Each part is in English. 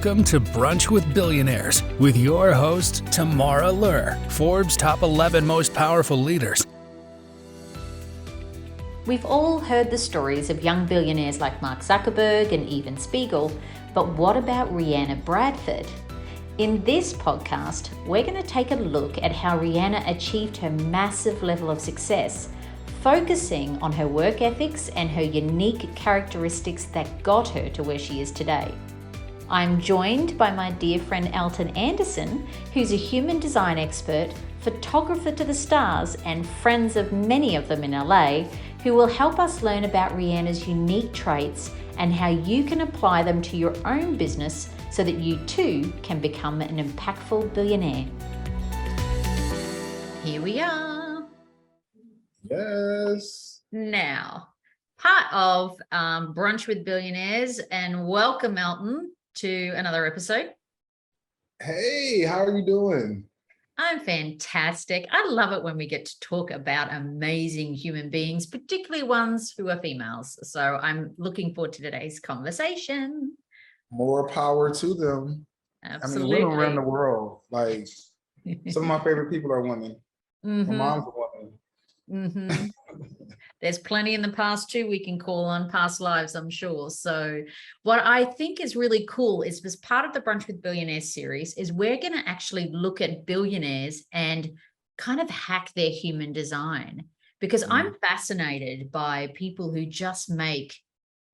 Welcome to Brunch with Billionaires with your host, Tamara Lur, Forbes' top 11 most powerful leaders. We've all heard the stories of young billionaires like Mark Zuckerberg and even Spiegel, but what about Rihanna Bradford? In this podcast, we're going to take a look at how Rihanna achieved her massive level of success, focusing on her work ethics and her unique characteristics that got her to where she is today. I'm joined by my dear friend Elton Anderson, who's a human design expert, photographer to the stars, and friends of many of them in LA, who will help us learn about Rihanna's unique traits and how you can apply them to your own business so that you too can become an impactful billionaire. Here we are. Yes. Now, part of Brunch with Billionaires, and welcome, Elton, to another episode. Hey, how are you doing? I'm fantastic. I love it when we get to talk about amazing human beings, particularly ones who are females. So I'm looking forward to today's conversation. More power to them. Absolutely. I mean, women around the world, like some of my favorite people are women. Mm-hmm. My mom's a woman. Mm-hmm. There's plenty in the past too we can call on, past lives, I'm sure. So what I think is really cool is, as part of the Brunch with Billionaires series, is we're going to actually look at billionaires and kind of hack their human design, because I'm fascinated by people who just make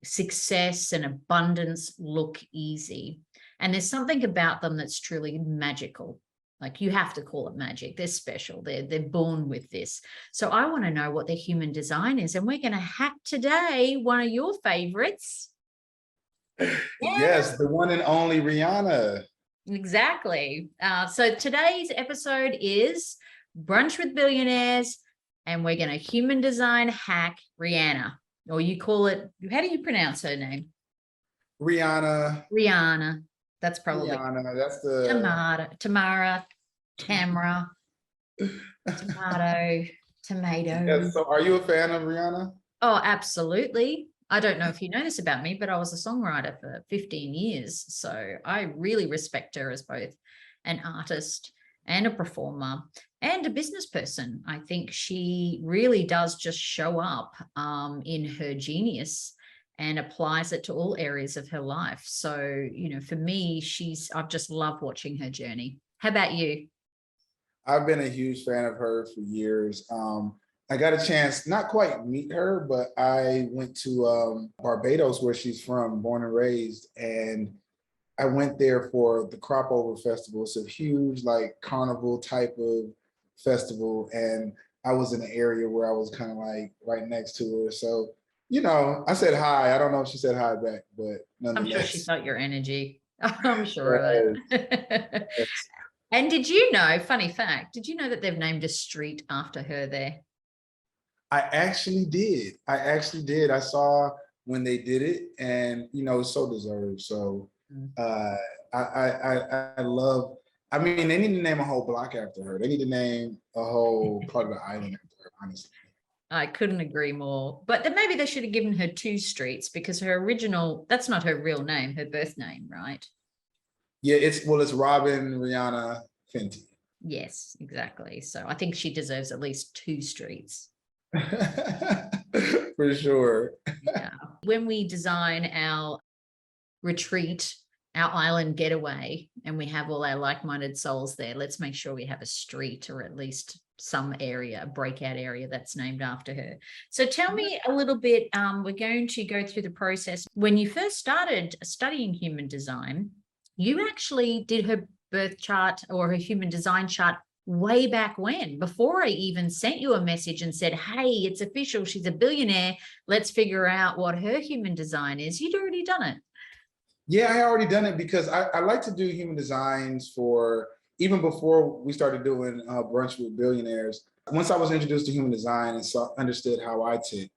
success and abundance look easy. And there's something about them that's truly magical. Like, you have to call it magic. They're special. They're born with this. So I want to know what their human design is. And we're going to hack today one of your favorites. Yes, the one and only Rihanna. Exactly. So today's episode is Brunch with Billionaires, and we're going to human design hack Rihanna. Or you call it, how do you pronounce her name? Rihanna. That's probably Rihanna. That's the Tamara, tomato. Yes. So are you a fan of Rihanna? Oh, absolutely. I don't know if you know this about me, but I was a songwriter for 15 years. So I really respect her as both an artist and a performer and a business person. I think she really does just show up in her genius and applies it to all areas of her life. So, for me, I've just loved watching her journey. How about you? I've been a huge fan of her for years. I got a chance, not quite meet her, but I went to Barbados, where she's from, born and raised. And I went there for the Crop Over Festival. It's a huge, carnival type of festival. And I was in an area where I was kind of right next to her. So, I said hi. I don't know if she said hi back, but nonetheless. I'm sure she felt your energy. I'm sure of it. And did you know, funny fact, did you know that they've named a street after her there? I actually did. I saw when they did it, and it's so deserved. So I love, they need to name a whole block after her. They need to name a whole part of the island after her, honestly. I couldn't agree more. But then maybe they should have given her two streets, because her original, that's not her real name, her birth name, right? Yeah, it's Robin Rihanna Fenty. Yes, exactly. So I think she deserves at least two streets. For sure. Yeah. When we design our retreat, our island getaway, and we have all our like-minded souls there, let's make sure we have a street, or at least some area, a breakout area that's named after her. So tell me a little bit, we're going to go through the process. When you first started studying human design, you actually did her birth chart or her human design chart way back when, before I even sent you a message and said, hey, it's official, she's a billionaire, let's figure out what her human design is. You'd already done it. Yeah, I already done it, because I like to do human designs for, even before we started doing Brunch with Billionaires. Once I was introduced to human design and understood how I tick,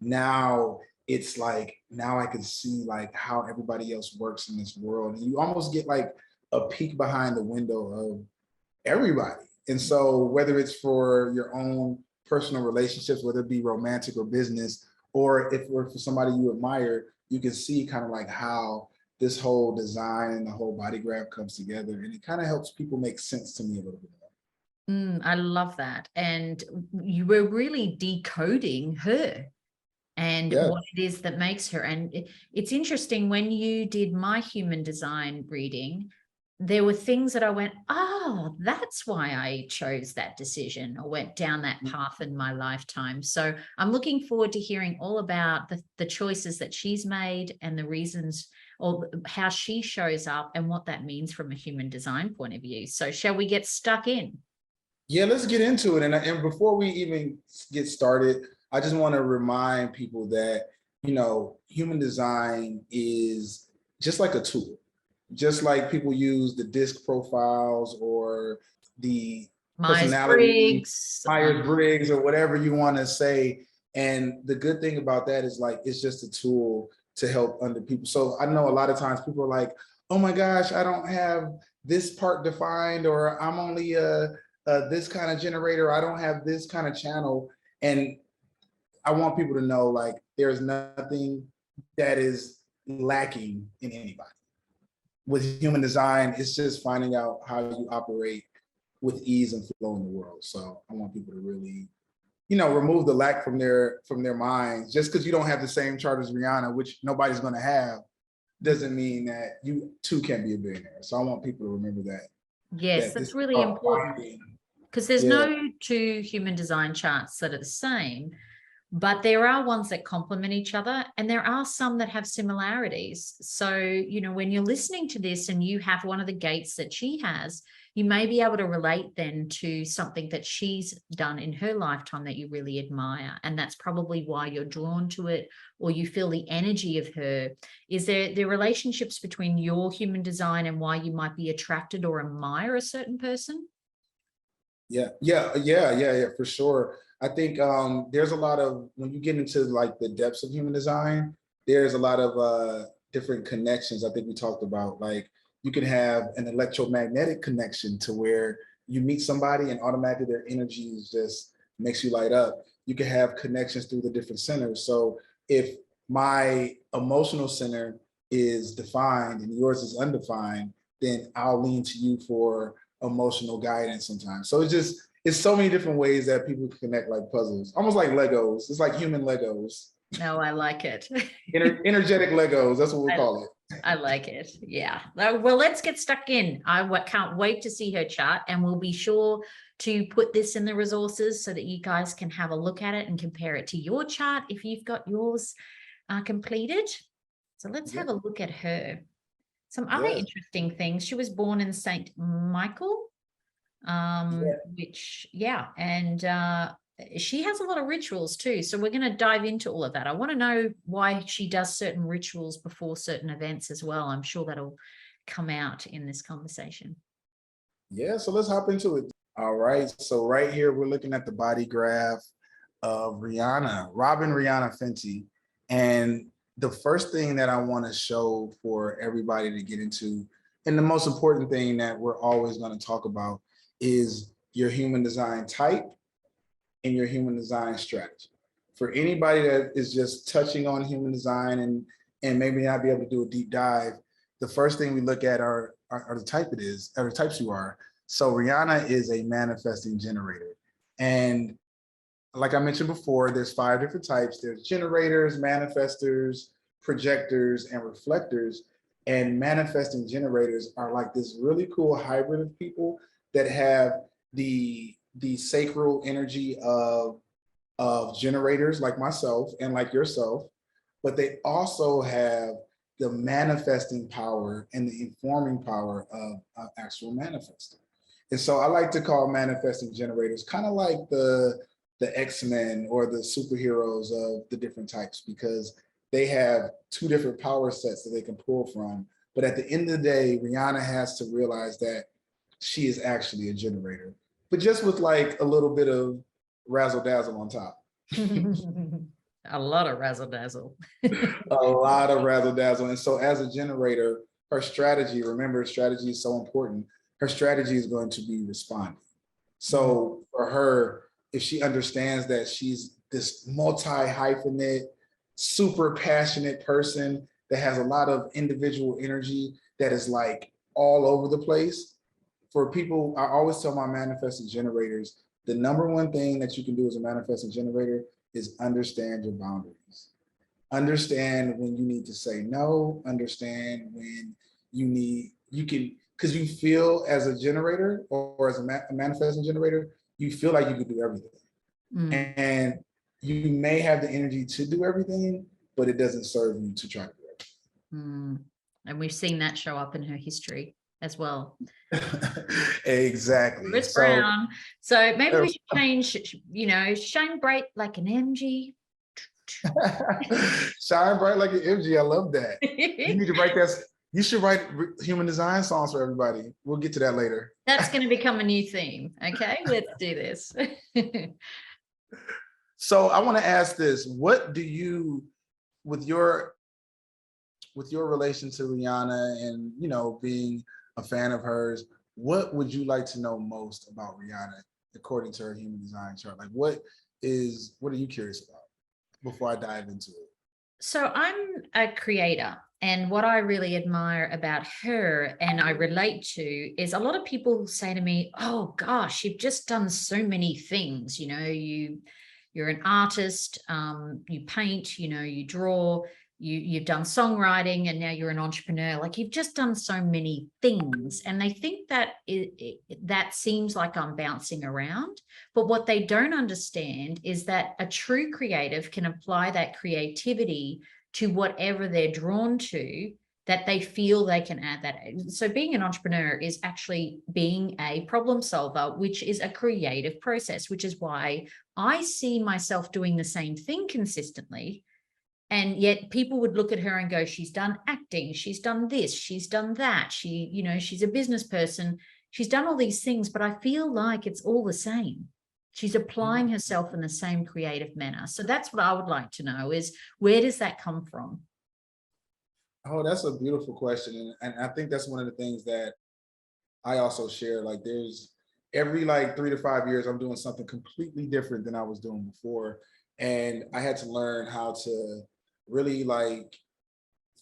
now it's now I can see how everybody else works in this world. And you almost get a peek behind the window of everybody. And so whether it's for your own personal relationships, whether it be romantic or business, or if we're for somebody you admire, you can see kind of how this whole design and the whole body graph comes together, and it kind of helps people make sense to me a little bit more. I love that. And you were really decoding her and what it is that makes her. And it's interesting, when you did my human design reading, there were things that I went, oh, that's why I chose that decision or went down that path in my lifetime. So I'm looking forward to hearing all about the choices that she's made and the reasons, or how she shows up and what that means from a human design point of view. So shall we get stuck in? Yeah, let's get into it. And before we even get started, I just want to remind people that, human design is just like a tool. Just like people use the disc profiles or the personality, Myers-Briggs, or whatever you want to say. And the good thing about that is, like, it's just a tool to help other people. So I know a lot of times people are like, oh my gosh, I don't have this part defined, or I'm only this kind of generator, I don't have this kind of channel. And I want people to know, like, there's nothing that is lacking in anybody. With human design, it's just finding out how you operate with ease and flow in the world. So I want people to really, remove the lack from their minds. Just because you don't have the same chart as Rihanna, which nobody's going to have, doesn't mean that you too can be a billionaire. So I want people to remember that. Yes, that's really important, because there's no two human design charts that are the same, but there are ones that complement each other, and there are some that have similarities. So, when you're listening to this and you have one of the gates that she has, you may be able to relate then to something that she's done in her lifetime that you really admire. And that's probably why you're drawn to it, or you feel the energy of her. Is there relationships between your human design and why you might be attracted or admire a certain person? Yeah, for sure. I think there's a lot of, when you get into like the depths of human design, there's a lot of different connections. I think we talked about, like, you can have an electromagnetic connection to where you meet somebody and automatically their energy just makes you light up. You can have connections through the different centers. So if my emotional center is defined and yours is undefined, then I'll lean to you for emotional guidance sometimes. So it's so many different ways that people can connect, like puzzles, almost like Legos. It's like human Legos. No, I like it. Energetic Legos, that's what we'll call it. I like it. Yeah. Well, let's get stuck in. I can't wait to see her chart, and we'll be sure to put this in the resources so that you guys can have a look at it and compare it to your chart if you've got yours completed. So let's have a look at her. Some other interesting things. She was born in St. Michael, which, and she has a lot of rituals too. So we're going to dive into all of that. I want to know why she does certain rituals before certain events as well. I'm sure that'll come out in this conversation. Yeah, so let's hop into it. All right. So right here, we're looking at the body graph of Robin Rihanna Fenty. And the first thing that I want to show for everybody to get into, and the most important thing that we're always going to talk about, is your human design type and your human design strategy. For anybody that is just touching on human design and maybe not be able to do a deep dive, the first thing we look at are the type it is, or the types you are. So Rihanna is a manifesting generator. And like I mentioned before, there's 5 different types. There's generators, manifestors, projectors, and reflectors. And manifesting generators are like this really cool hybrid of people that have the sacral energy of generators like myself and like yourself, but they also have the manifesting power and the informing power of actual manifesting. And so I like to call manifesting generators kind of like the X-Men or the superheroes of the different types, because they have 2 different power sets that they can pull from. But at the end of the day, Rihanna has to realize that she is actually a generator, but just with like a little bit of razzle dazzle on top. A lot of razzle dazzle. A lot of razzle dazzle. And so as a generator, her strategy, remember, strategy is so important. Her strategy is going to be responding. So for her, if she understands that she's this multi-hyphenate, super passionate person that has a lot of individual energy that is like all over the place. For people, I always tell my manifesting generators, the number one thing that you can do as a manifesting generator is understand your boundaries. Understand when you need to say no, understand when you can, because you feel as a generator or as a manifesting generator, you feel like you can do everything. And you may have the energy to do everything, but it doesn't serve you to try to do everything. And we've seen that show up in her history as well. Exactly. Chris Brown. So maybe we should change, shine bright like an MG. Shine bright like an MG. I love that. You need to write that. You should write human design songs for everybody. We'll get to that later. That's going to become a new theme. Okay, let's do this. So I want to ask this: what do you, with your relation to Rihanna and being a fan of hers, what would you like to know most about Rihanna according to her human design chart? Like what are you curious about before I dive into it? So I'm a creator, and what I really admire about her and I relate to is a lot of people say to me, oh gosh, you've just done so many things. You're an artist, you paint, you draw, you've done songwriting, and now you're an entrepreneur. Like you've just done so many things, and they think that that seems like I'm bouncing around. But what they don't understand is that a true creative can apply that creativity to whatever they're drawn to, that they feel they can add that. So being an entrepreneur is actually being a problem solver, which is a creative process, which is why I see myself doing the same thing consistently. And yet people would look at her and go, she's done acting, she's done this, she's done that. She's a business person. She's done all these things, but I feel like it's all the same. She's applying herself in the same creative manner. So that's what I would like to know is, where does that come from? Oh, that's a beautiful question. And I think that's one of the things that I also share. Like there's every 3 to 5 years, I'm doing something completely different than I was doing before. And I had to learn how to really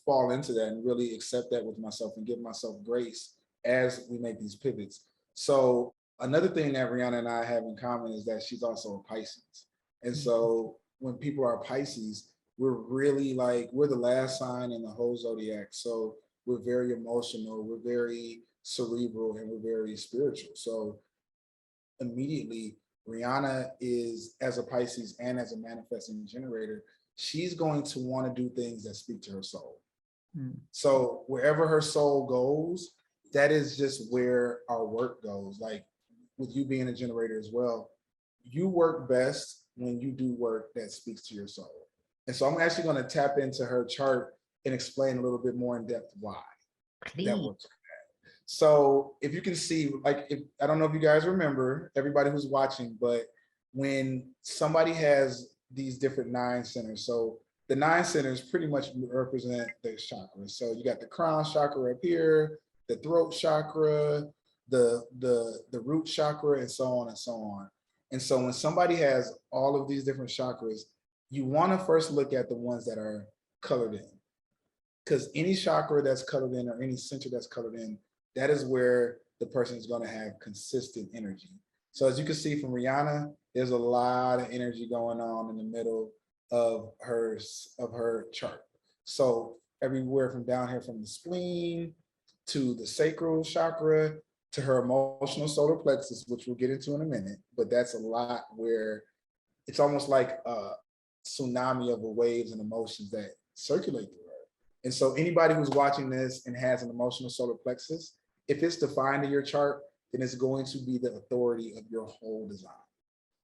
fall into that and really accept that with myself and give myself grace as we make these pivots. So another thing that Rihanna and I have in common is that she's also a Pisces. And so when people are Pisces, we're really we're the last sign in the whole zodiac. So we're very emotional, we're very cerebral, and we're very spiritual. So immediately, Rihanna is, as a Pisces and as a manifesting generator, she's going to want to do things that speak to her soul. So wherever her soul goes, that is just where our work goes. Like with you being a generator as well, you work best when you do work that speaks to your soul. And so I'm actually going to tap into her chart and explain a little bit more in depth why that works. So if you can see, I don't know if you guys remember, everybody who's watching, but when somebody has these different 9 centers, so the 9 centers pretty much represent the chakras. So you got the crown chakra up here, the throat chakra, the root chakra, and so on and so on. And so when somebody has all of these different chakras, you want to first look at the ones that are colored in, because any chakra that's colored in or any center that's colored in, that is where the person is going to have consistent energy. So as you can see from Rihanna, there's a lot of energy going on in the middle of her chart. So everywhere from down here from the spleen to the sacral chakra to her emotional solar plexus, which we'll get into in a minute, but that's a lot where it's almost like a tsunami of waves and emotions that circulate through her. And so anybody who's watching this and has an emotional solar plexus, if it's defined in your chart, then it's going to be the authority of your whole design.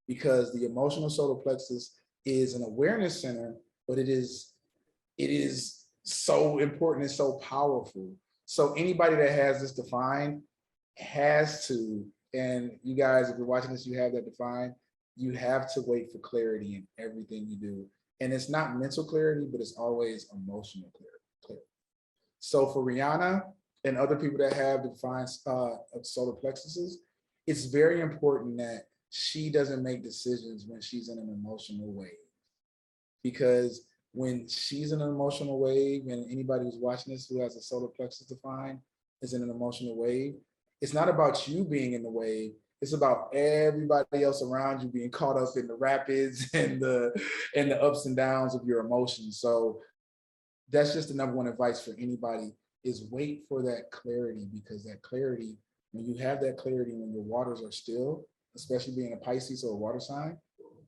Because the emotional solar plexus is an awareness center, but it is so important and so powerful. So anybody that has this defined has to, and you guys, if you're watching this, you have that defined, you have to wait for clarity in everything you do. And it's not mental clarity, but it's always emotional clarity. So for Rihanna and other people that have defined solar plexuses, it's very important that she doesn't make decisions when she's in an emotional way. Because when she's in an emotional wave, and anybody who's watching this who has a solar plexus defined is in an emotional wave, it's not about you being in the wave. It's about everybody else around you being caught up in the rapids and the ups and downs of your emotions. So that's just the number one advice for anybody is wait for that clarity, because that clarity, when you have that clarity, when your waters are still, especially being a Pisces or a water sign,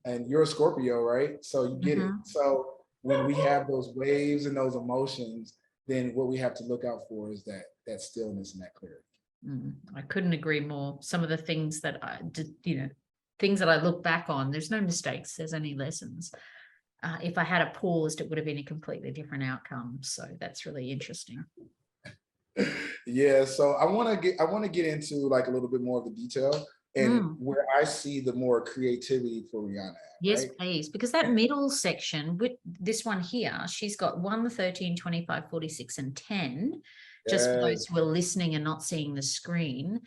and you're a Scorpio, right? So you get it. So when we have those waves and those emotions, then what we have to look out for is that stillness and that clarity. I couldn't agree more. Some of the things that I did, things that I look back on, there's no mistakes, there's only lessons. If I had paused, it would have been a completely different outcome. So that's really interesting. Yeah, so I want to get into like a little bit more of the detail and where I see the more creativity for Rihanna. Yes, right? please, because that middle section with this one here, she's got 1, 13, 25, 46, and 10. Just for those who are listening and not seeing the screen,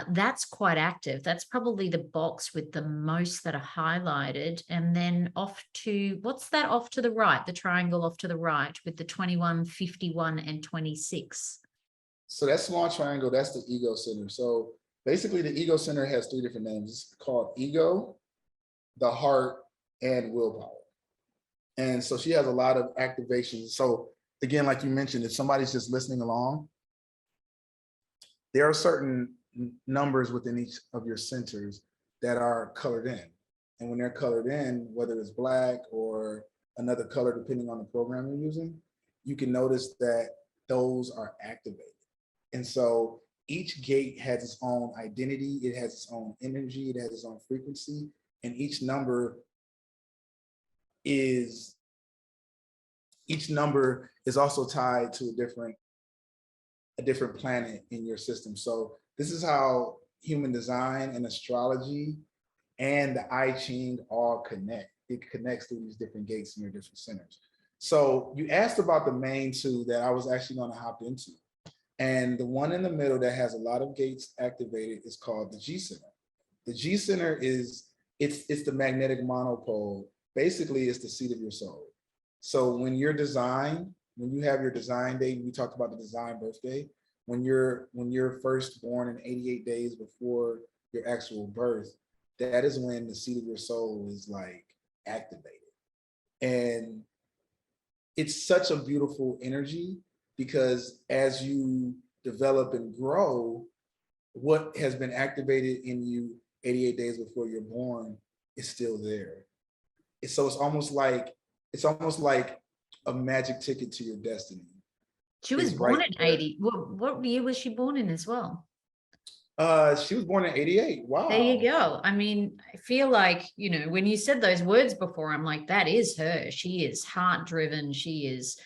that's quite active. That's probably the box with the most that are highlighted. And then off to, what's that off to the right, the triangle off to the right with the 21, 51, and 26? So that small triangle, that's the ego center. So basically the ego center has 3 different names. It's called ego, the heart, and willpower. And so she has a lot of activations. So again, like you mentioned, if somebody's just listening along, there are certain numbers within each of your centers that are colored in. And when they're colored in, whether it's black or another color, depending on the program you're using, you can notice that those are activated. And so each gate has its own identity, it has its own energy, it has its own frequency, and each number is also tied to a different planet in your system. So this is how human design and astrology and the I Ching all connect. It connects through these different gates in your different centers. So you asked about the main 2 that I was actually going to hop into. And the one in the middle that has a lot of gates activated is called the G center. The G center is, it's the magnetic monopole. Basically, it's the seat of your soul. So when you have your design date, we talked about the design birthday, when you're first born in 88 days before your actual birth, that is when the seat of your soul is like activated. And it's such a beautiful energy, because as you develop and grow, what has been activated in you 88 days before you're born is still there. So it's almost like a magic ticket to your destiny. She was born in 80. What year was she born in as well? She was born in 88. Wow. There you go. I mean, I feel like, when you said those words before, I'm like, that is her. She is heart driven. She is,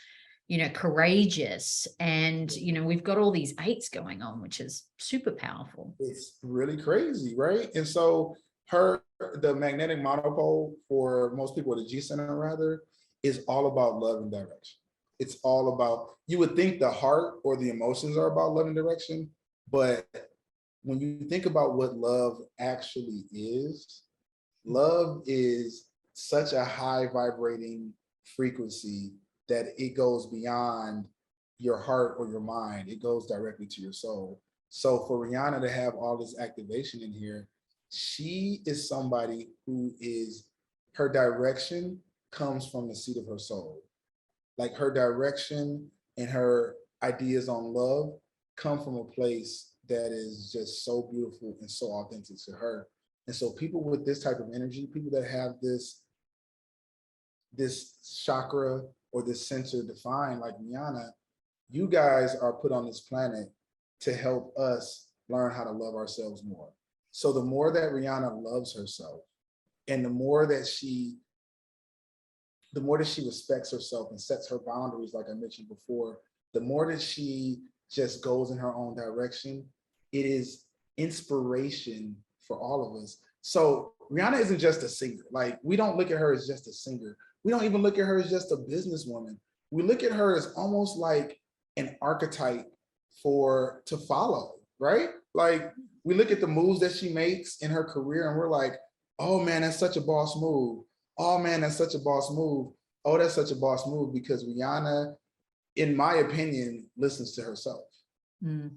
courageous. And, we've got all these 8s going on, which is super powerful. It's really crazy, right? And so the magnetic monopole for most people, the G center rather, is all about love and direction. It's all about, you would think the heart or the emotions are about love and direction, but when you think about what love actually is, love is such a high vibrating frequency that it goes beyond your heart or your mind. It goes directly to your soul. So for Rihanna to have all this activation in here, she is somebody who her direction comes from the seat of her soul. Like her direction and her ideas on love come from a place that is just so beautiful and so authentic to her. And so people with this type of energy, people that have this chakra or this center defined like Rihanna, you guys are put on this planet to help us learn how to love ourselves more. So the more that Rihanna loves herself, and the more that she respects herself and sets her boundaries, like I mentioned before, the more that she just goes in her own direction, it is inspiration for all of us. So Rihanna isn't just a singer. Like, we don't look at her as just a singer. We don't even look at her as just a businesswoman. We look at her as almost like an archetype to follow, right? Like, we look at the moves that she makes in her career and we're like, oh man, that's such a boss move. Oh man, that's such a boss move. oh, that's such a boss move, because Rihanna, in my opinion, listens to herself. Mm.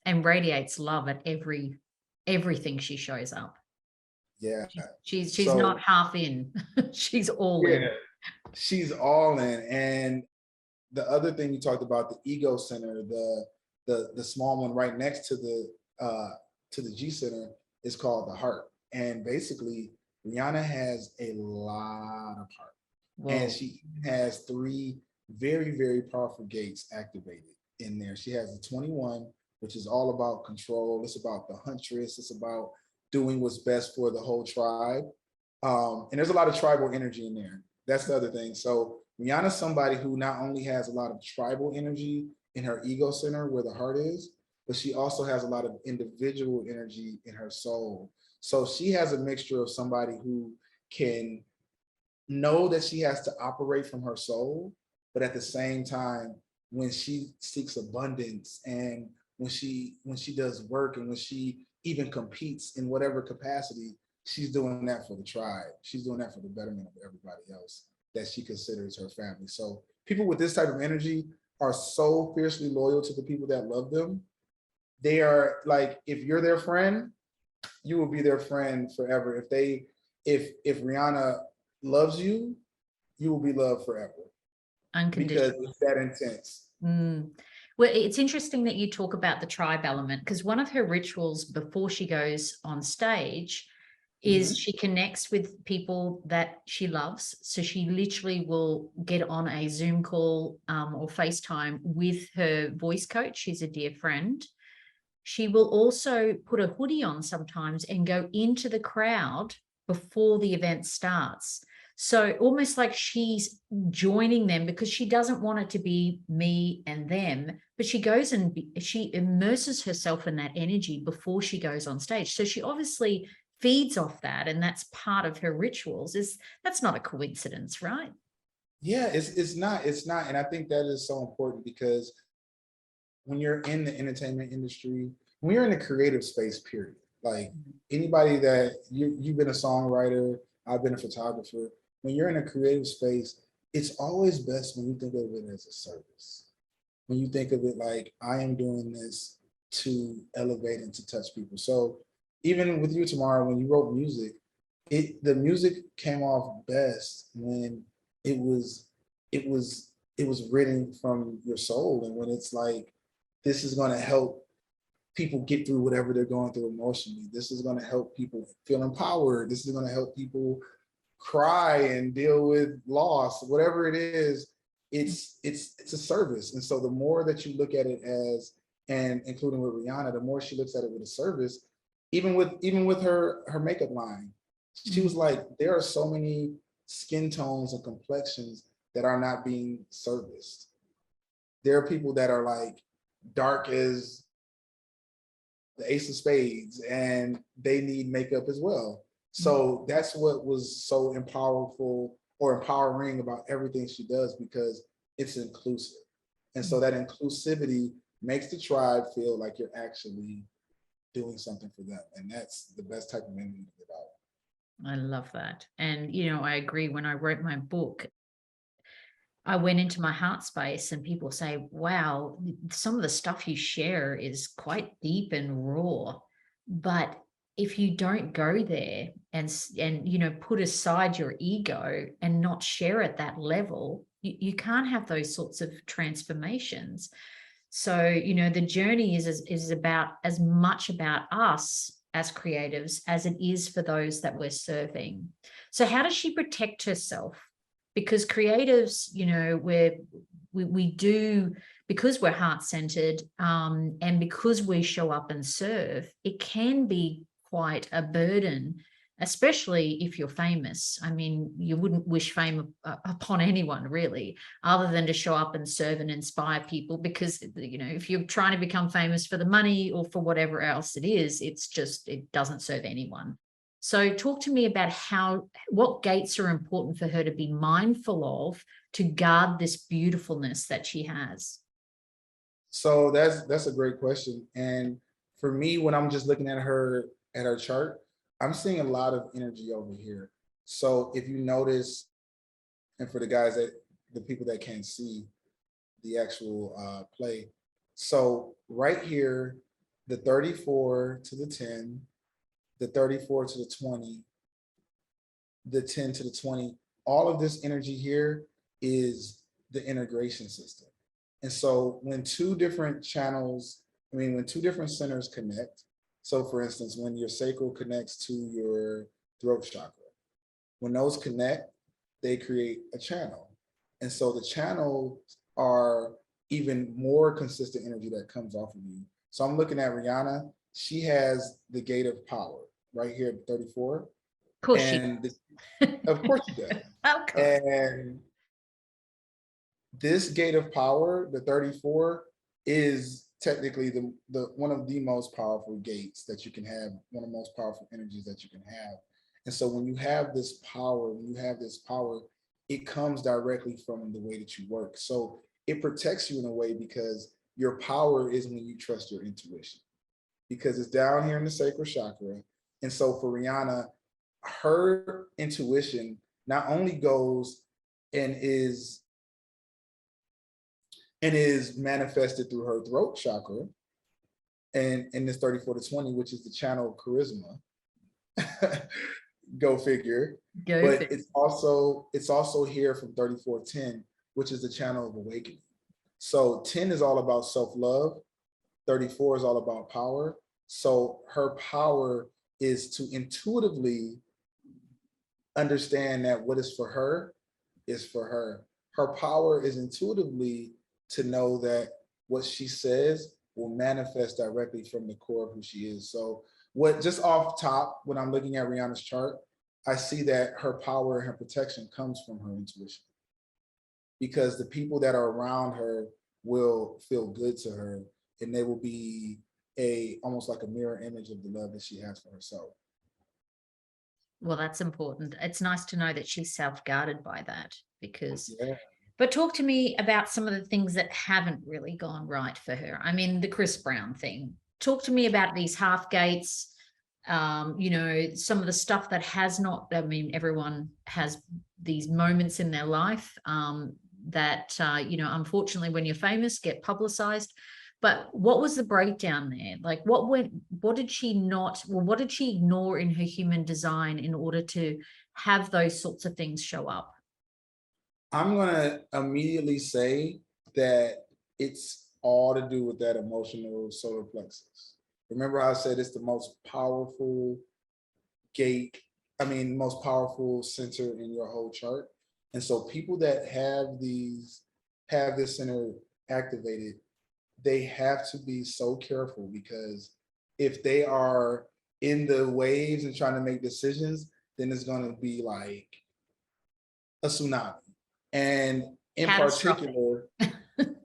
And radiates love at everything she shows up. Yeah. She's So not half in. She's all yeah, in. she's all in. And the other thing you talked about, the ego center, the small one right next to the G center, is called the heart. And basically, Rihanna has a lot of heart. Whoa. And she has three very, very powerful gates activated in there. She has the 21, which is all about control. It's about the huntress. It's about doing what's best for the whole tribe. And there's a lot of tribal energy in there. That's the other thing. So Rihanna's somebody who not only has a lot of tribal energy in her ego center where the heart is, but she also has a lot of individual energy in her soul. So she has a mixture of somebody who can know that she has to operate from her soul, but at the same time, when she seeks abundance and when she does work and when she even competes in whatever capacity, she's doing that for the tribe. She's doing that for the betterment of everybody else that she considers her family. So people with this type of energy are so fiercely loyal to the people that love them. They are like, if you're their friend, you will be their friend forever. If Rihanna loves you, you will be loved forever. Unconditional. Because it's that intense. Mm. Well, it's interesting that you talk about the tribe element, because one of her rituals before she goes on stage is she connects with people that she loves. So she literally will get on a Zoom call or FaceTime with her voice coach. She's a dear friend. She will also put a hoodie on sometimes and go into the crowd before the event starts. So almost like she's joining them, because she doesn't want it to be me and them, but she goes and she immerses herself in that energy before she goes on stage. So she obviously feeds off that, and that's part of her rituals. That's not a coincidence, right? Yeah, it's not. And I think that is so important, because when you're in the entertainment industry, when you're in the creative space, period, like anybody that you've been a songwriter, I've been a photographer, when you're in a creative space, it's always best when you think of it as a service. When you think of it like, I am doing this to elevate and to touch people. So even with you, Tamara, when you wrote music, the music came off best when it was written from your soul, and when it's like, this is going to help people get through whatever they're going through emotionally. This is going to help people feel empowered. This is going to help people cry and deal with loss, whatever it is. It's a service. And so the more that you look at it as, and including with Rihanna, the more she looks at it with a service, even with her makeup line, she was like, there are so many skin tones and complexions that are not being serviced. There are people that are like dark as the ace of spades, and they need makeup as well. So that's what was so empowering about everything she does, because it's inclusive. And so that inclusivity makes the tribe feel like you're actually doing something for them. And that's the best type of energy to get out. I love that. And, I agree. When I wrote my book, I went into my heart space, and people say, wow, some of the stuff you share is quite deep and raw. But if you don't go there and put aside your ego and not share at that level, you can't have those sorts of transformations. So, the journey is about as much about us as creatives as it is for those that we're serving. So how does she protect herself? Because creatives, we do, because we're heart-centered, and because we show up and serve, it can be quite a burden, especially if you're famous. I mean, you wouldn't wish fame upon anyone, really, other than to show up and serve and inspire people, because, if you're trying to become famous for the money or for whatever else it is, it doesn't serve anyone. So talk to me about what gates are important for her to be mindful of to guard this beautifulness that she has. So that's a great question. And for me, when I'm just looking at her chart, I'm seeing a lot of energy over here. So if you notice, and for the people that can't see the actual play. So right here, the 34 to the 10, the 34 to the 20, the 10 to the 20, all of this energy here is the integration system. And so when two different centers connect, so for instance, when your sacral connects to your throat chakra, when those connect, they create a channel. And so the channels are even more consistent energy that comes off of you. So I'm looking at Rihanna. She has the gate of power right here at 34. Of course of course she does. Of course. And this gate of power, the 34, is technically the one of the most powerful gates that you can have, one of the most powerful energies that you can have. And so when you have this power, it comes directly from the way that you work. So it protects you in a way because your power is when you trust your intuition, because it's down here in the sacral chakra. And so for Rihanna, her intuition not only goes and is manifested through her throat chakra and in this 34 to 20, which is the channel of charisma. Go figure. It's also here from 3410, which is the channel of awakening. So 10 is all about self-love, 34 is all about power. So her power is to intuitively understand that what is for her is for her. Her power is intuitively to know that what she says will manifest directly from the core of who she is. So just off top, when I'm looking at Rihanna's chart, I see that her power and her protection comes from her intuition, because the people that are around her will feel good to her, and they will be almost like a mirror image of the love that she has for herself. Well, that's important. It's nice to know that she's self-guarded by that, because Yeah. But talk to me about some of the things that haven't really gone right for her. I mean, the Chris Brown thing. Talk to me about these half gates, some of the stuff that has not, I mean, everyone has these moments in their life that, unfortunately, when you're famous, get publicized. But what was the breakdown there? Like, what did she ignore in her human design in order to have those sorts of things show up? I'm going to immediately say that it's all to do with that emotional solar plexus. Remember how I said it's the most powerful most powerful center in your whole chart. And so people that have this center activated, they have to be so careful, because if they are in the waves and trying to make decisions, then it's going to be like a tsunami. And in particular,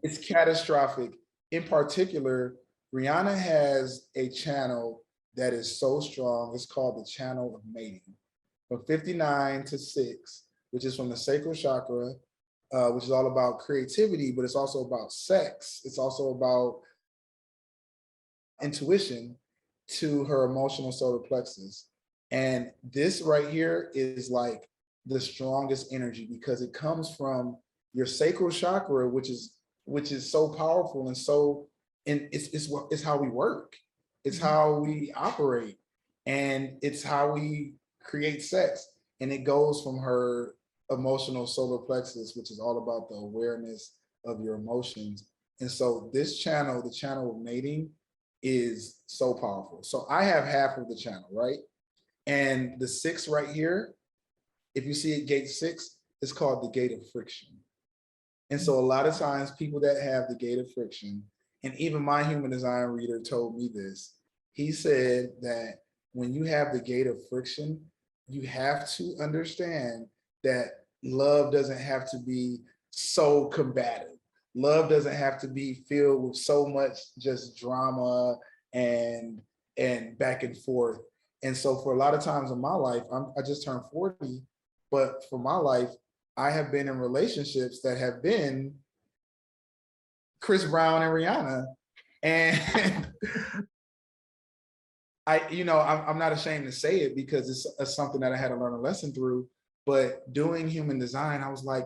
it's catastrophic. In particular, Rihanna has a channel that is so strong. It's called the channel of mating, from 59 to 6, which is from the sacral chakra, which is all about creativity, but it's also about sex. It's also about intuition, to her emotional solar plexus. And this right here is like the strongest energy, because it comes from your sacral chakra, which is so powerful, and it's how we work, it's how we operate, and it's how we create sex. And it goes from her emotional solar plexus, which is all about the awareness of your emotions. And so this channel, the channel of mating, is so powerful. So I have half of the channel, right? And the 6 right here, if you see it, gate 6, it's called the gate of friction. And so a lot of times people that have the gate of friction, and even my human design reader told me this, he said that when you have the gate of friction, you have to understand that love doesn't have to be so combative. Love doesn't have to be filled with so much just drama and back and forth. And so for a lot of times in my life, I just turned 40, but for my life, I have been in relationships that have been Chris Brown and Rihanna. And I'm not ashamed to say it, because it's something that I had to learn a lesson through. But doing human design, I was like,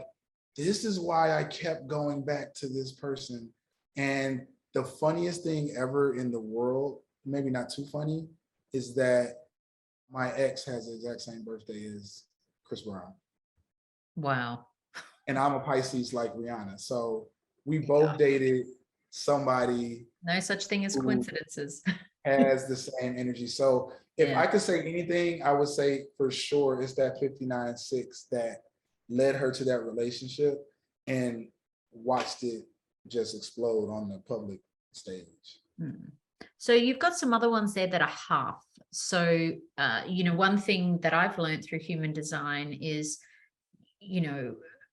this is why I kept going back to this person. And the funniest thing ever in the world, maybe not too funny, is that my ex has the exact same birthday as Chris Brown. Wow. And I'm a Pisces like Rihanna. So we Yeah. both dated somebody No such thing as who coincidences. has the same energy. So if Yeah. I could say anything, I would say for sure it's that 59-6 that led her to that relationship and watched it just explode on the public stage. So you've got some other ones there that are half. So, one thing that I've learned through human design is,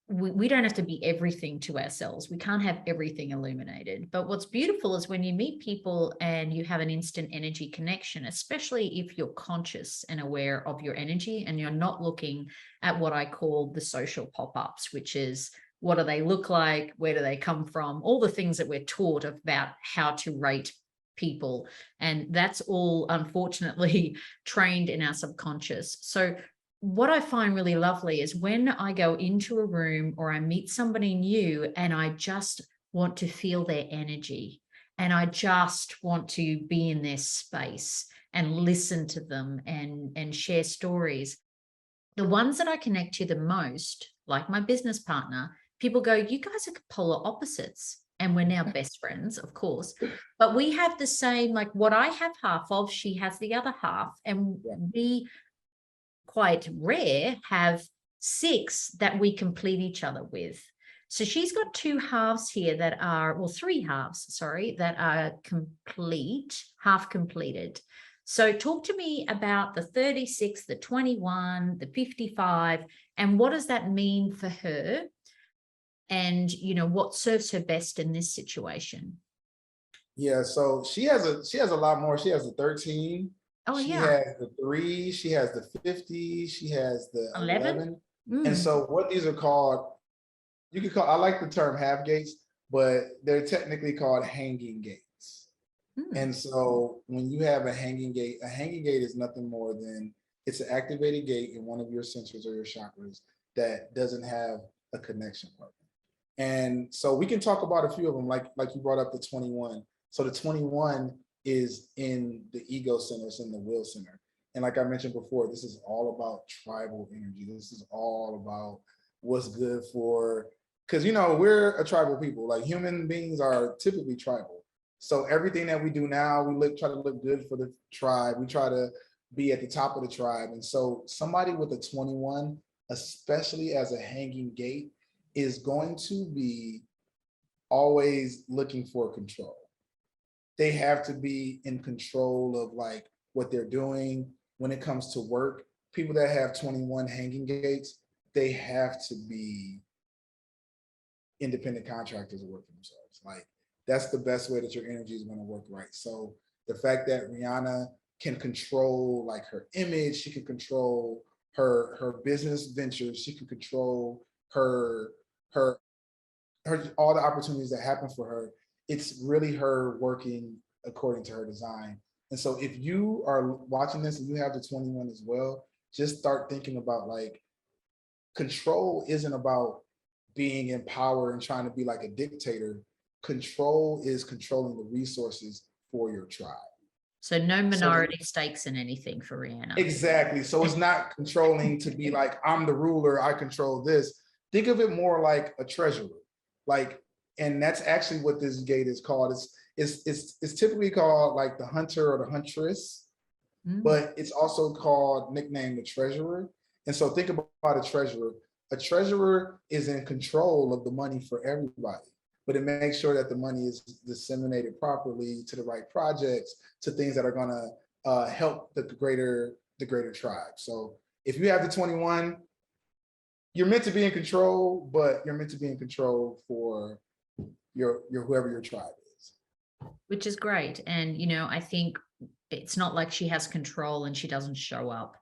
we don't have to be everything to ourselves. We can't have everything illuminated. But what's beautiful is when you meet people and you have an instant energy connection, especially if you're conscious and aware of your energy and you're not looking at what I call the social pop-ups, which is, what do they look like? Where do they come from? All the things that we're taught about how to rate people. And that's all, unfortunately, trained in our subconscious. So what I find really lovely is when I go into a room or I meet somebody new and I just want to feel their energy and I just want to be in their space and listen to them and share stories. The ones that I connect to the most, like my business partner, people go, you guys are polar opposites. And we're now best friends, of course. But we have the same, like what I have half of, she has the other half. And we, quite rare, have 6 that we complete each other with. So she's got 2 halves here that are, well, 3 halves, sorry, that are complete, half completed. So talk to me about the 36, the 21, the 55, and what does that mean for her? And, what serves her best in this situation? Yeah, so she has a lot more. She has the 13. Oh, She yeah. has the 3, she has the 50, she has the 11. And Mm. so what these are called, you could call, I like the term half gates, but they're technically called hanging gates. And so when you have a hanging gate is nothing more than, it's an activated gate in one of your sensors or your chakras that doesn't have a connection partner. And so we can talk about a few of them, like you brought up the 21. So the 21 is in the ego center, it's in the will center. And like I mentioned before, this is all about tribal energy. This is all about what's good for, because we're a tribal people. Like human beings are typically tribal. So everything that we do now, we try to look good for the tribe. We try to be at the top of the tribe. And so somebody with a 21, especially as a hanging gate, is going to be always looking for control. They have to be in control of like what they're doing when it comes to work. People that have 21 hanging gates, they have to be independent contractors or work for themselves. Like that's the best way that your energy is going to work right. So the fact that Rihanna can control like her image, she can control her business ventures, she can control her all the opportunities that happen for her. It's really her working according to her design. And so if you are watching this and you have the 21 as well, just start thinking about like, control isn't about being in power and trying to be like a dictator. Control is controlling the resources for your tribe. So no minority stakes in anything for Rihanna. Exactly. So it's not controlling to be like, I'm the ruler, I control this. Think of it more like a treasurer. Like, and that's actually what this gate is called. It's typically called like the hunter or the huntress, but it's also called, nicknamed the treasurer. And so think about a treasurer. A treasurer is in control of the money for everybody, but it makes sure that the money is disseminated properly to the right projects, to things that are going to help the greater tribe. So if you have the 21, you're meant to be in control, but you're meant to be in control for your whoever your tribe is. Which is great. And, I think it's not like she has control and she doesn't show up.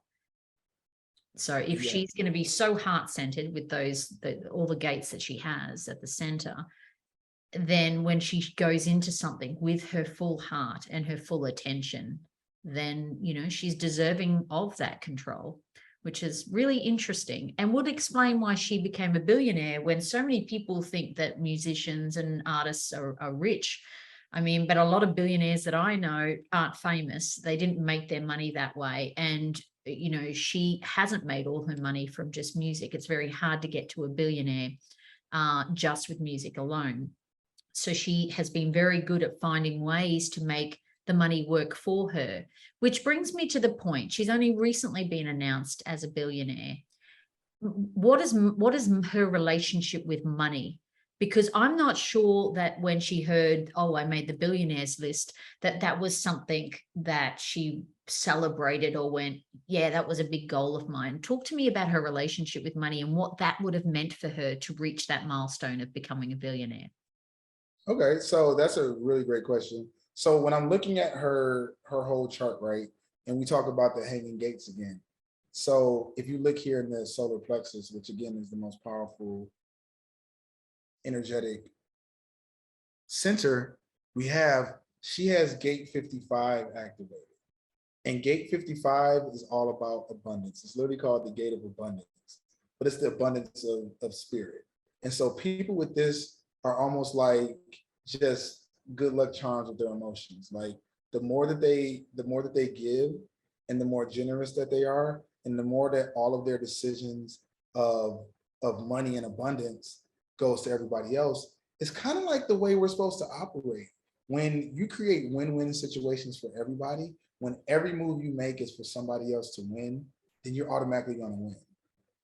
So if she's going to be so heart-centered with all the gates that she has at the center, then when she goes into something with her full heart and her full attention, then, she's deserving of that control. which is really interesting and would explain why she became a billionaire when so many people think that musicians and artists are rich. I mean, but a lot of billionaires that I know aren't famous. They didn't make their money that way. And, you know, she hasn't made all her money from just music. It's very hard to get to a billionaire just with music alone. So she has been very good at finding ways to make the money work for her, which brings me to the point. She's only recently been announced as a billionaire. What is her relationship with money? Because I'm not sure that when she heard, oh, I made the billionaires list, that was something that she celebrated or went, yeah, that was a big goal of mine. Talk to me about her relationship with money and what that would have meant for her to reach that milestone of becoming a billionaire. Okay, so that's a really great question. So when I'm looking at her whole chart, right, and we talk about the hanging gates again. So if you look here in the solar plexus, which again is the most powerful energetic center, she has gate 55 activated. And gate 55 is all about abundance. It's literally called the gate of abundance, but it's the abundance of spirit. And so people with this are almost like just good luck charms with their emotions. Like the more that they give and the more generous that they are, and the more that all of their decisions of money and abundance goes to everybody else, it's kind of like the way we're supposed to operate. When you create win-win situations for everybody, when every move you make is for somebody else to win, then you're automatically going to win.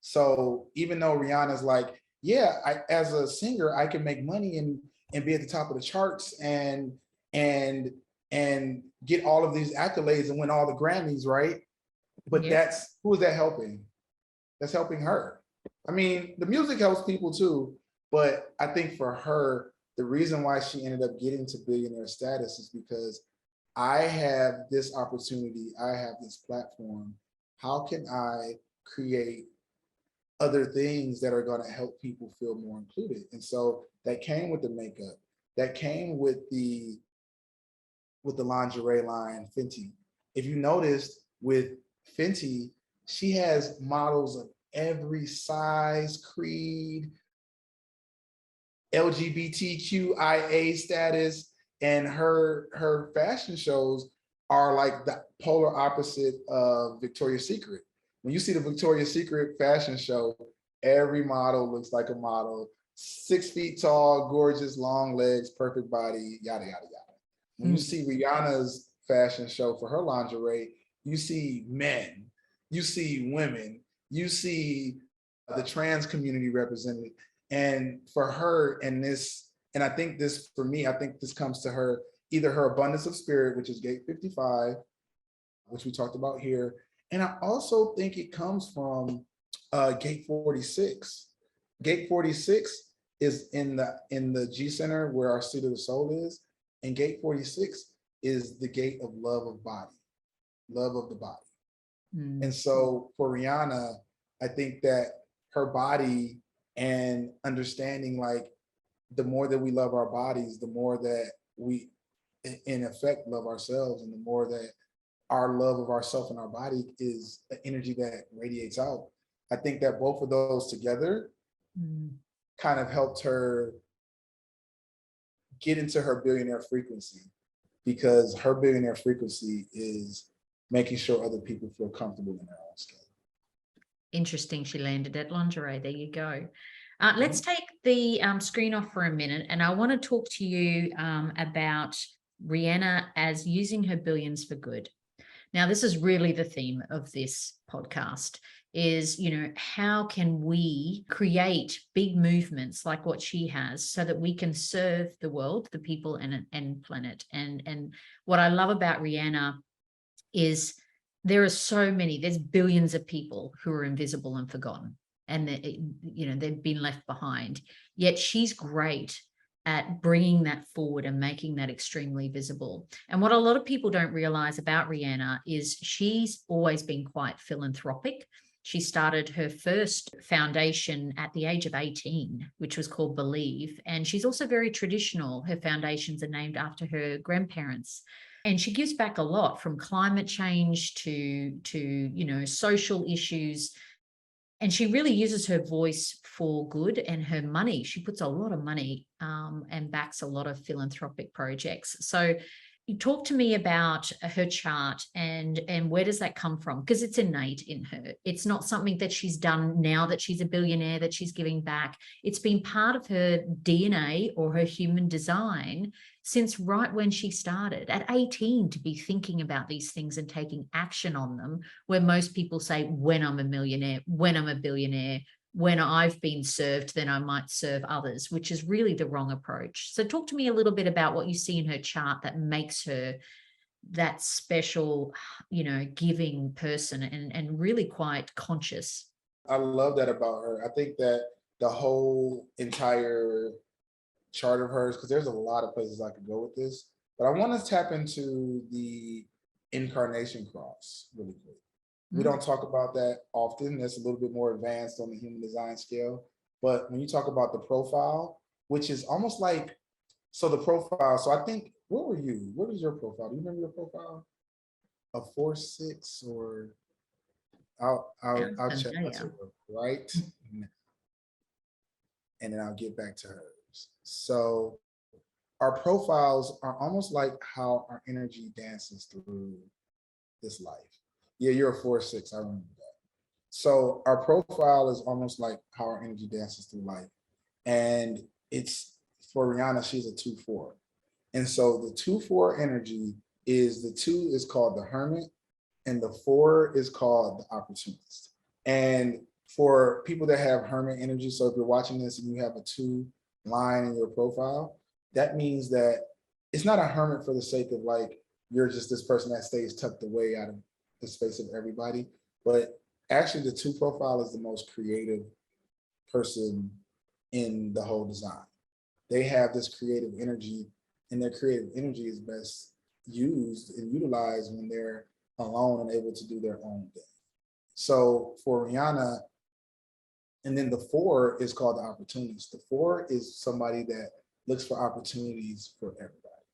So even though Rihanna's like, yeah, as a singer, I can make money and be at the top of the charts and get all of these accolades and win all the Grammys, right? But that's, who is that helping? That's helping her. I mean, the music helps people too, but I think for her, the reason why she ended up getting to billionaire status is because I have this opportunity, I have this platform. How can I create other things that are going to help people feel more included? And so that came with the makeup, that came with the lingerie line Fenty. If you noticed with Fenty, she has models of every size, creed, LGBTQIA status, and her fashion shows are like the polar opposite of Victoria's Secret. When you see the Victoria's Secret fashion show, every model looks like a model, 6 feet tall, gorgeous, long legs, perfect body, yada, yada, yada. When you see Rihanna's fashion show for her lingerie, you see men, you see women, you see the trans community represented. And for her, and I think this, for me, I think this comes to her, either her abundance of spirit, which is gate 55, which we talked about here. And I also think it comes from gate 46. Gate 46 is in the G center where our seat of the soul is. And gate 46 is the gate of love of body, love of the body. And so for Rihanna, I think that her body and understanding, like, the more that we love our bodies, the more that we in effect love ourselves, and the more that our love of ourselves and our body is the energy that radiates out. I think that both of those together kind of helped her get into her billionaire frequency, because her billionaire frequency is making sure other people feel comfortable in their own skin. Interesting. She landed at lingerie. There you go. Let's take the screen off for a minute, and I want to talk to you about Rihanna as using her billions for good. Now, this is really the theme of this podcast is, you know, how can we create big movements like what she has so that we can serve the world, the people and planet. And what I love about Rihanna is there are so many, there's billions of people who are invisible and forgotten, and you know, they've been left behind, yet she's great at bringing that forward and making that extremely visible. And what a lot of people don't realize about Rihanna is she's always been quite philanthropic. She started her first foundation at the age of 18, which was called Believe. And she's also very traditional. Her foundations are named after her grandparents. And she gives back a lot, from climate change to social issues. And she really uses her voice for good, and her money. She puts a lot of money and backs a lot of philanthropic projects. So you talk to me about her chart, and where does that come from? Because it's innate in her. It's not something that she's done now that she's a billionaire, that she's giving back. It's been part of her DNA or her human design since right when she started at 18, to be thinking about these things and taking action on them, where most people say, when I'm a millionaire, when I'm a billionaire, when I've been served, then I might serve others, which is really the wrong approach. So talk to me a little bit about what you see in her chart that makes her that special, giving person, and really quite conscious. I love that about her. I think that the whole entire chart of hers, because there's a lot of places I could go with this, but I want to tap into the incarnation cross really quick. We don't talk about that often. That's a little bit more advanced on the human design scale. But when you talk about the profile, which is almost like, so the profile, so I think, what were you? What is your profile? Do you remember your profile? A 4-6, or I'll check myself right now, and then I'll get back to hers. So our profiles are almost like how our energy dances through this life. Yeah, you're a 4-6. I remember that. So our profile is almost like how our energy dances through life. And it's, for Rihanna, she's a 2-4. And so the 2-4 energy is, the 2 is called the hermit, and the 4 is called the opportunist. And for people that have hermit energy, so if you're watching this and you have a 2 line in your profile, that means that it's not a hermit for the sake of like, you're just this person that stays tucked away out of the space of everybody, but actually the 2 profile is the most creative person in the whole design. They have this creative energy, and their creative energy is best used and utilized when they're alone and able to do their own thing. So for Rihanna, and then the 4 is called the opportunist. The 4 is somebody that looks for opportunities for everybody.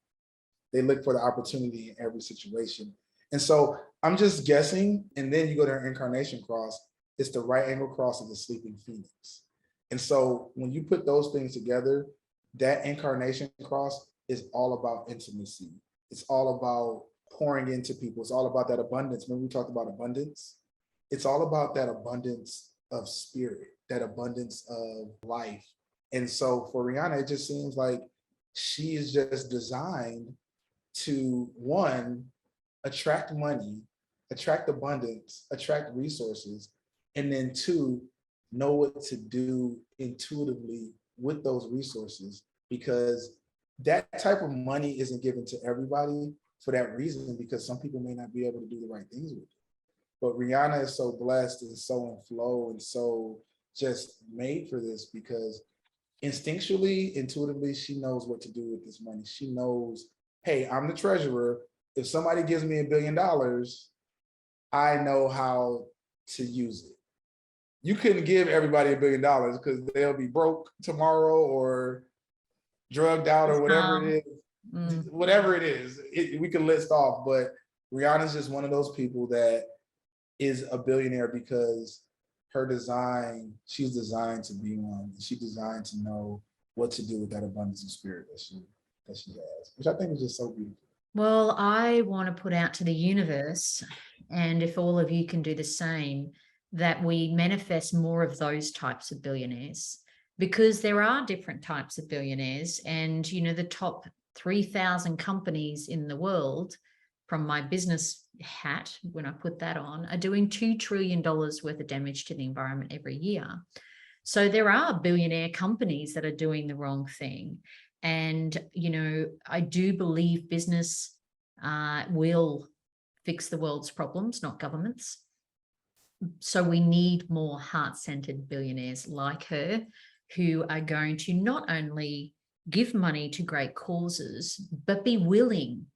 They look for the opportunity in every situation. And so I'm just guessing, and then you go to her incarnation cross, it's the right angle cross of the sleeping phoenix. And so when you put those things together, that incarnation cross is all about intimacy. It's all about pouring into people. It's all about that abundance. Remember we talked about abundance? It's all about that abundance of spirit, that abundance of life. And so for Rihanna, it just seems like she is just designed to, one, attract money, attract abundance, attract resources, and then 2, know what to do intuitively with those resources, because that type of money isn't given to everybody for that reason, because some people may not be able to do the right things with it. But Rihanna is so blessed and so in flow and so just made for this, because instinctually, intuitively, she knows what to do with this money. She knows, hey, I'm the treasurer. If somebody gives me $1 billion, I know how to use it. You couldn't give everybody $1 billion because they'll be broke tomorrow or drugged out or whatever it is. Whatever it is, we can list off, but Rihanna's just one of those people that is a billionaire because her design, she's designed to be one. She's designed to know what to do with that abundance of spirit that she has, which I think is just so beautiful. Well, I want to put out to the universe, and if all of you can do the same, that we manifest more of those types of billionaires, because there are different types of billionaires. And, the top 3,000 companies in the world, from my business hat, when I put that on, are doing $2 trillion worth of damage to the environment every year. So there are billionaire companies that are doing the wrong thing. And, I do believe business will fix the world's problems, not governments. So we need more heart-centered billionaires like her, who are going to not only give money to great causes, but be willing,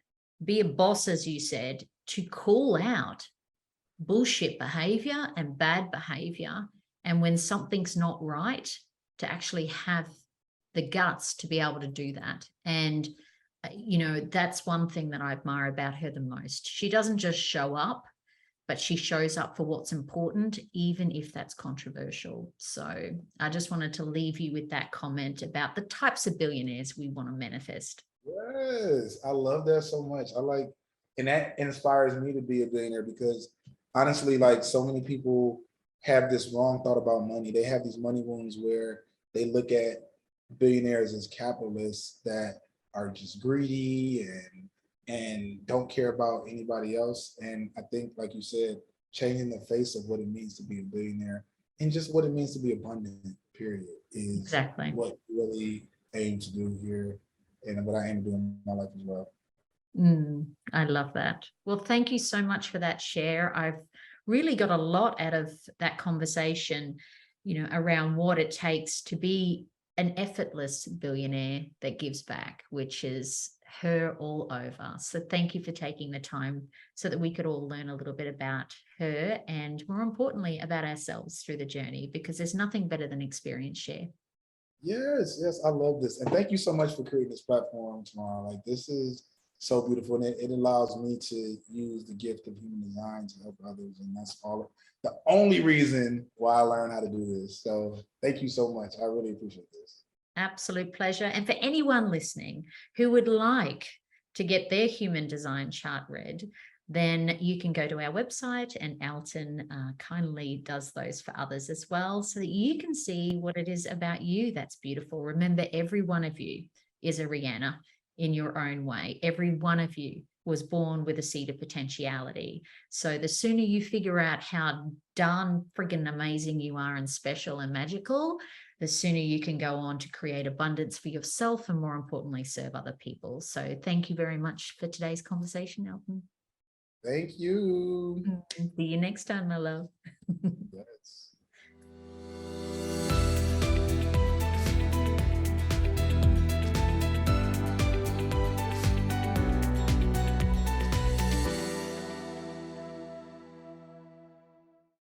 be a boss, as you said, to call out bullshit behavior and bad behavior. And when something's not right, to actually have the guts to be able to do that. And, that's one thing that I admire about her the most. She doesn't just show up, but she shows up for what's important, even if that's controversial. So I just wanted to leave you with that comment about the types of billionaires we want to manifest. Yes, I love that so much. And that inspires me to be a billionaire because honestly, like so many people have this wrong thought about money. They have these money wounds where they look at billionaires as capitalists that are just greedy and don't care about anybody else. And I think, like you said, changing the face of what it means to be a billionaire and just what it means to be abundant, period, is Exactly what we really aim to do here and what I aim to do in my life as well. I love that. Well, thank you so much for that share. I've really got a lot out of that conversation, around what it takes to be an effortless billionaire that gives back, which is her all over. So thank you for taking the time so that we could all learn a little bit about her and, more importantly, about ourselves through the journey, because there's nothing better than experience share. Yes, I love this. And thank you so much for creating this platform tomorrow. Like this is so beautiful. And it allows me to use the gift of human design to help others. And that's the only reason why I learned how to do this. So thank you so much. I really appreciate this. Absolute pleasure. And for anyone listening who would like to get their human design chart read, then you can go to our website, and Elton kindly does those for others as well, so that you can see what it is about you that's beautiful. Remember, every one of you is a Rihanna in your own way. Every one of you was born with a seed of potentiality. So the sooner you figure out how darn friggin' amazing you are and special and magical, the sooner you can go on to create abundance for yourself and, more importantly, serve other people. So thank you very much for today's conversation, Elton. Thank you. See you next time, my love. Yes.